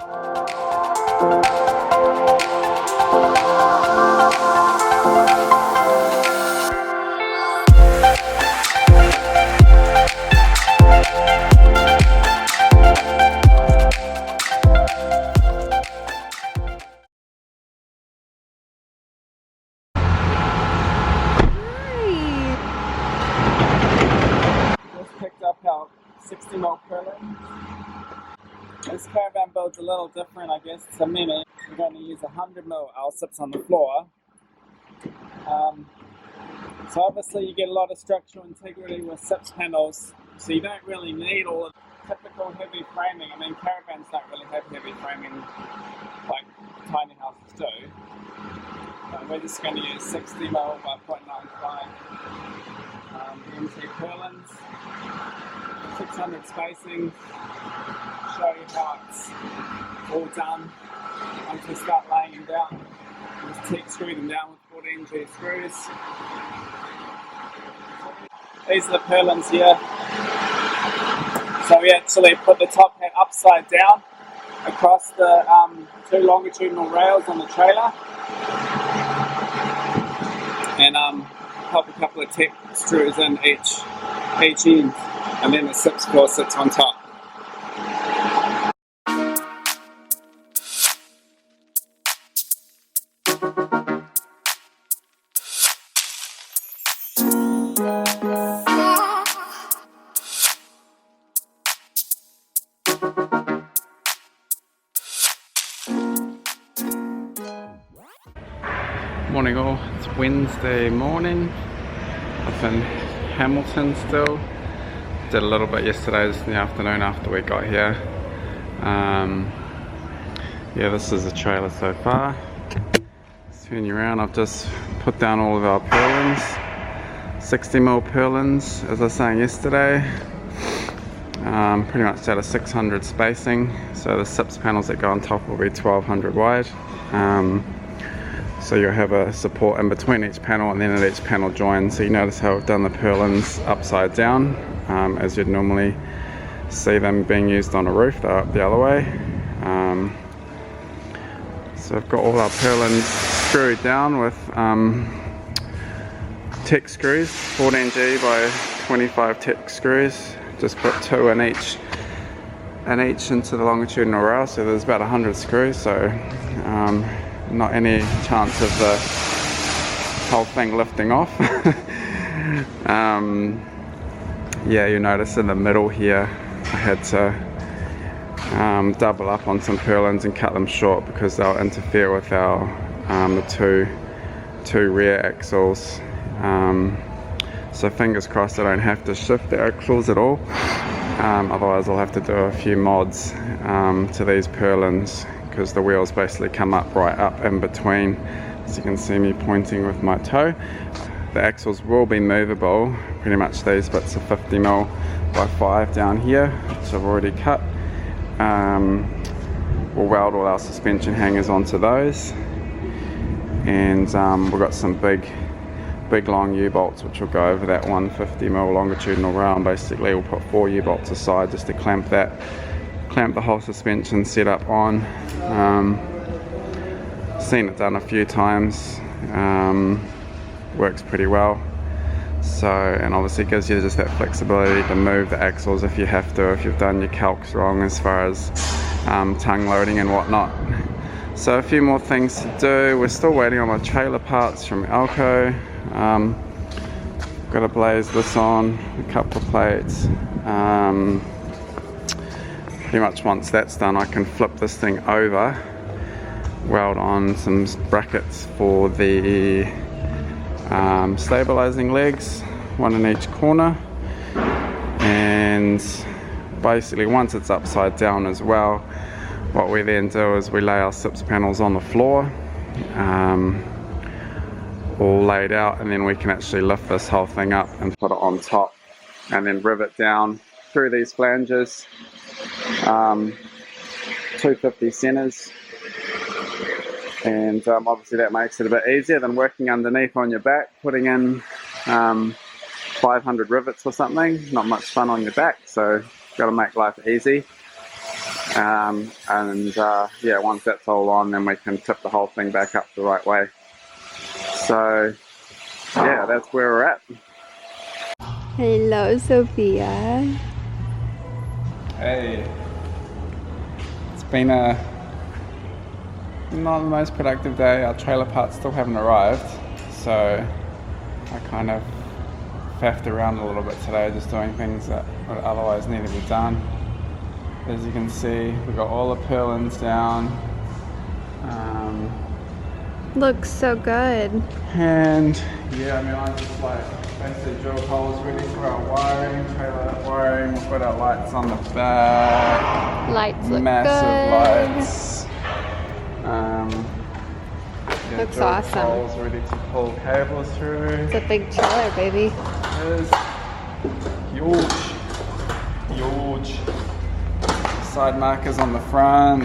Picked up our 60mm purlin. This caravan build's a little different, I guess, to many. We're going to use 100mm ALSIPS on the floor. So obviously you get a lot of structural integrity with SIPS panels, so you don't really need all of the typical heavy framing. I mean, caravans don't really have heavy framing like tiny houses do. We're just going to use 60mm by 0.95 MT purlins. 600 spacing, show you how it's all done. Once we start laying them down, just TIG screw them down with 14G screws. These are the purlins here. So we actually put the top hat upside down across the two longitudinal rails on the trailer, and pop a couple of TIG screws in each end. And then the SIPS core sits on top. Morning all, it's Wednesday morning. Up in Hamilton still. Did a little bit yesterday, just in the afternoon after we got here. Yeah, this is the trailer so far. Let's turn you around. I've just put down all of our purlins, 60mm purlins, as I was saying yesterday. Pretty much at a 600 spacing, so the SIPS panels that go on top will be 1200 wide. So you'll have a support in between each panel and then at each panel join. So you notice how I've done the purlins upside down, as you'd normally see them being used on a roof. They're up the other way. So I've got all our purlins screwed down with TIG screws, 14G by 25 TIG screws. Just put 2 in each into the longitudinal rail, so there's about 100 screws. So not any chance of the whole thing lifting off. Yeah, you notice in the middle here I had to double up on some purlins and cut them short because they'll interfere with our the two rear axles. So fingers crossed I don't have to shift the axles at all. Otherwise I'll have to do a few mods to these purlins, because the wheels basically come up right up in between, as you can see me pointing with my toe. The axles will be movable, pretty much these bits are 50mm by 5 down here, which I've already cut. We'll weld all our suspension hangers onto those, and we've got some big long U-bolts which will go over that 150mm longitudinal rail, and basically we'll put 4 U-bolts aside just to clamp the whole suspension setup on. Seen it done a few times, works pretty well. So, and obviously gives you just that flexibility to move the axles if you have to, if you've done your calcs wrong as far as tongue loading and whatnot. So a few more things to do. We're still waiting on my trailer parts from Alco. Got to blaze this on, a couple of plates. Pretty much once that's done I can flip this thing over, weld on some brackets for the stabilizing legs, one in each corner, and basically once it's upside down as well, what we then do is we lay our SIPS panels on the floor, all laid out, and then we can actually lift this whole thing up and put it on top, and then rivet down through these flanges, 250 centers, and obviously that makes it a bit easier than working underneath on your back, putting in 500 rivets or something. Not much fun on your back, so got to make life easy. Yeah, once that's all on, then we can tip the whole thing back up the right way. So yeah, that's where we're at. Hello, Sophia. Hey, it's been a not the most productive day. Our trailer parts still haven't arrived, so I kind of faffed around a little bit today, just doing things that would otherwise need to be done. As you can see, we've got all the purlins down. Looks so good. And yeah, I mean, I just like basically drill holes ready for our wiring, trailer wiring. We've got our lights on the back. Lights look massive good. Lights. Yeah, Looks drill awesome. holes ready to pull cables through. It's a big trailer, baby. It is huge. Side markers on the front.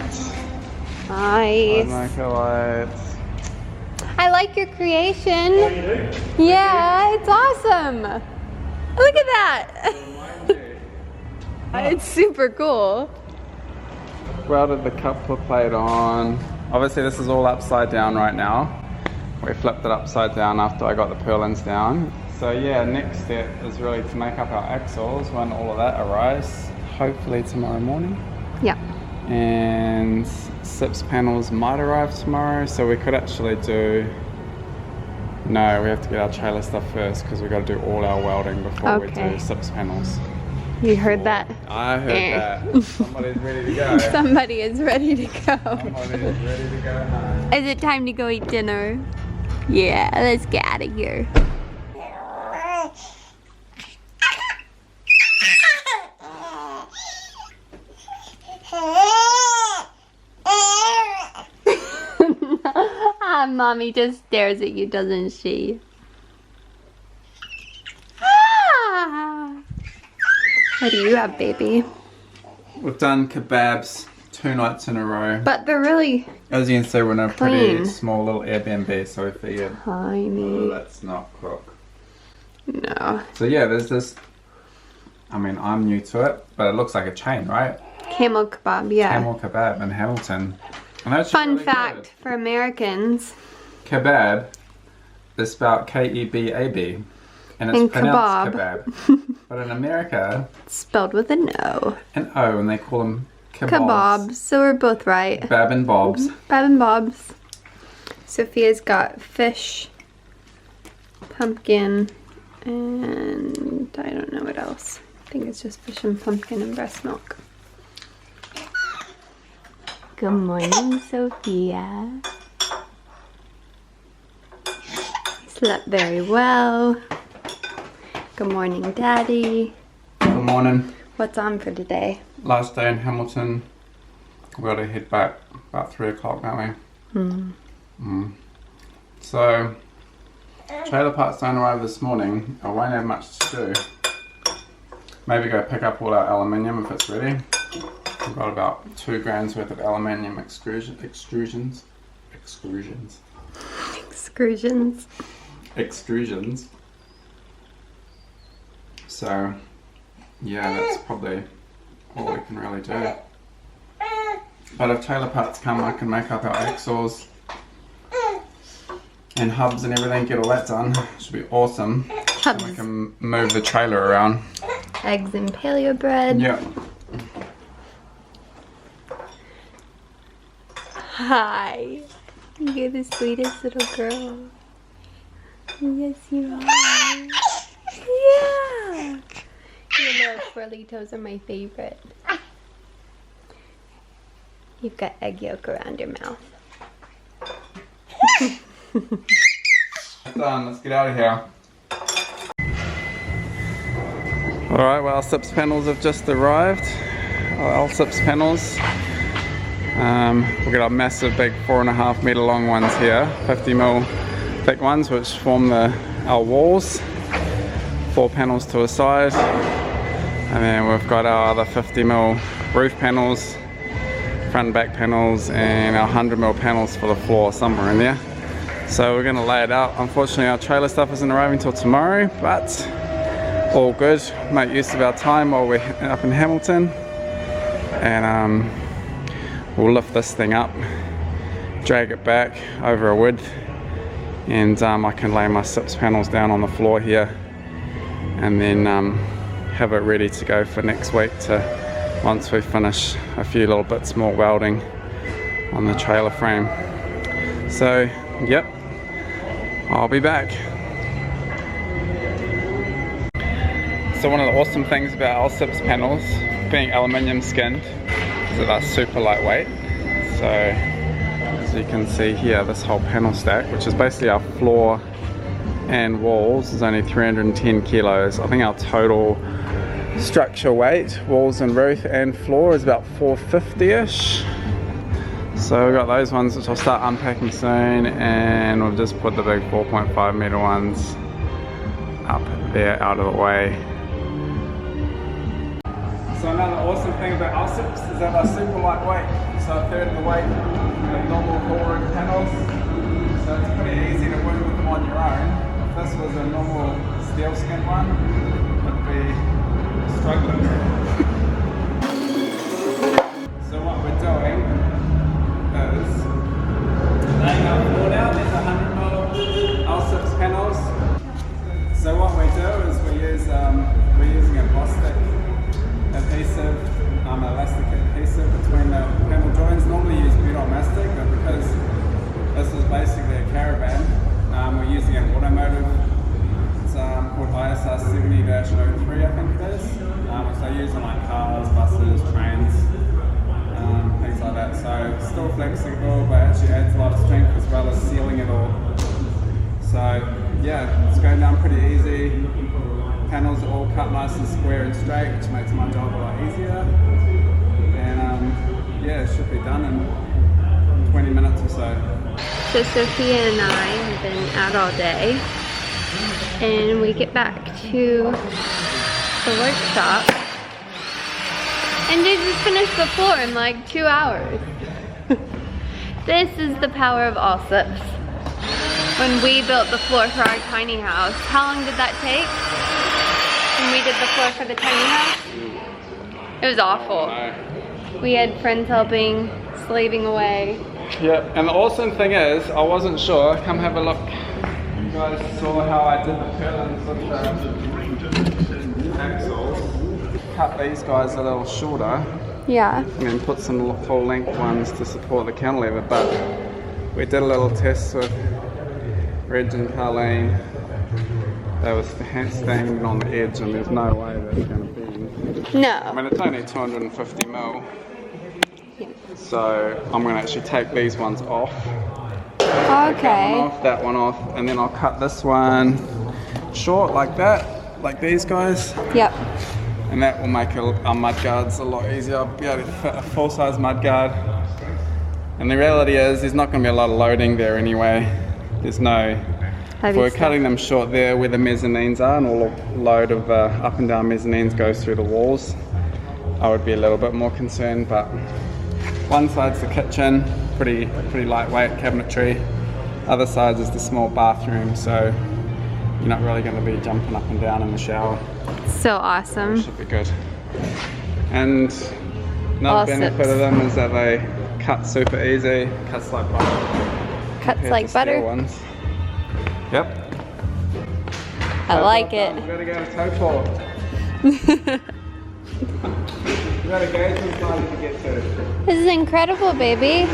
Nice. Side marker lights. I like your creation. Oh, you do? Yeah, it's awesome. Look at that. It's super cool. Welded the coupler plate on. Obviously this is all upside down right now. We flipped it upside down after I got the purlins down. So yeah, next step is really to make up our axles when all of that arrives. Hopefully tomorrow morning. Yeah. And SIPS panels might arrive tomorrow, so we could actually do... No, we have to get our trailer stuff first because we've got to do all our welding before we do SIPS panels. You heard that? I heard that. Somebody's ready to go. Somebody is ready to go. Somebody is ready to go home. Is it time to go eat dinner? Yeah, let's get out of here. Mommy just stares at you, doesn't she? What do you have, baby? We've done kebabs 2 nights in a row. But they're really As you can see, we're in a pretty clean. small little Airbnb, so we figured, tiny. let's not cook. No. So yeah, there's this, I mean, I'm new to it, but it looks like a chain, right? Camel kebab, yeah. Camel kebab in Hamilton. And that's Fun really fact good. for Americans. Kebab is spelled K-E-B-A-B. And it's pronounced kebab. But in America, It's spelled with an O. an O, and they call them kebabs. Kebabs. So we're both right. Bab and Bobs. Bab and Bob's. Sophia's got fish, pumpkin, and I don't know what else. I think it's just fish and pumpkin and breast milk. Good morning, Sophia. Slept very well. Good morning, Daddy. Good morning. What's on for today? Last day in Hamilton. We got to head back about 3 o'clock, don't we? So, trailer parts don't arrive this morning. I won't have much to do. Maybe go pick up all our aluminium if it's ready. We've got about 2 grand's worth of aluminium extrusions. So, yeah, that's probably all we can really do. But if trailer parts come, I can make up our axles and hubs and everything, get all that done. Should be awesome. Hubs. And we can move the trailer around. Eggs and paleo bread. Yeah. Hi. You're the sweetest little girl. Yes, you are. Yeah. Your little twirly toes are my favorite. You've got egg yolk around your mouth. Done, let's get out of here. Alright, well, our SIPS panels have just arrived. Our ALSIPS panels. We've got our massive big 4.5 meter long ones here, 50mm thick ones, which form our walls. 4 panels to a side. And then we've got our other 50mm roof panels, front and back panels, and our 100mm panels for the floor somewhere in there. So we're going to lay it out. Unfortunately, our trailer stuff isn't arriving until tomorrow, but all good. Make use of our time while we're up in Hamilton. And we'll lift this thing up, drag it back over a width, and I can lay my SIPS panels down on the floor here, and then have it ready to go for next week to once we finish a few little bits more welding on the trailer frame. So yep, I'll be back. So one of the awesome things about ALSIPS panels being aluminium skinned is that they're super lightweight. So as you can see here, this whole panel stack, which is basically our floor and walls, is only 310 kilos. I think our total structure weight, walls and roof and floor, is about 450-ish. So we've got those ones which I'll start unpacking soon, and we've just put the big 4.5 meter ones up there out of the way. So another awesome thing about ALSIPS is that they're super lightweight, so a third of the weight of normal full room panels. So it's pretty easy to work with them on your own. If this was a normal steel skin one, it'd be struggling. So what we're doing is laying our floor down. There's 100mm ALSIPS panels. So what we do is we're using a plastic adhesive, elastic adhesive between the panel joints. Normally use butyl mastic, but because this is basically a caravan, we're using an automotive. It's called ISR 70-03, I think it is. Which they use on like cars, buses, trains, things like that. So still flexible, but actually adds a lot of strength as well as sealing it all. So yeah, it's going down pretty easy. Panels are all cut nice and square and straight, which makes my job a lot easier. And yeah, it should be done in 20 minutes or so. So Sophia and I have been out all day, and we get back to the workshop, and they just finished the floor in like 2 hours. This is the power of ALSIPS. When we built the floor for our tiny house, how long did that take? When we did the floor for the tiny house? It was awful. We had friends helping, slaving away. Yeah, and the awesome thing is, I wasn't sure. Come have a look. You guys saw how I did the purlins with the axles. Cut these guys a little shorter. Yeah. And then put some full length ones to support the cantilever. But we did a little test with Reg and Carleen. They were standing on the edge, and there's no way that it's going to bend. No. I mean, it's only 250mm. Yeah. So I'm going to actually take these ones off. Okay. That one off, and then I'll cut this one short like that, like these guys. Yep. And that will make our mud guards a lot easier. I'll be able to fit a full-size mud guard. And the reality is, there's not going to be a lot of loading there anyway. There's no... If we're cutting them short there where the mezzanines are, and all the load of up and down mezzanines goes through the walls, I would be a little bit more concerned. But one side's the kitchen, pretty lightweight cabinetry. Other side is the small bathroom, so you're not really going to be jumping up and down in the shower. So awesome. It should be good. And another benefit of them is that they cut super easy, cuts like butter. Cuts like butter. Ones. Yep. I like it. We've got to go to toe claw. We've got a gauge inside to get to. This is incredible, baby.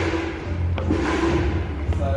So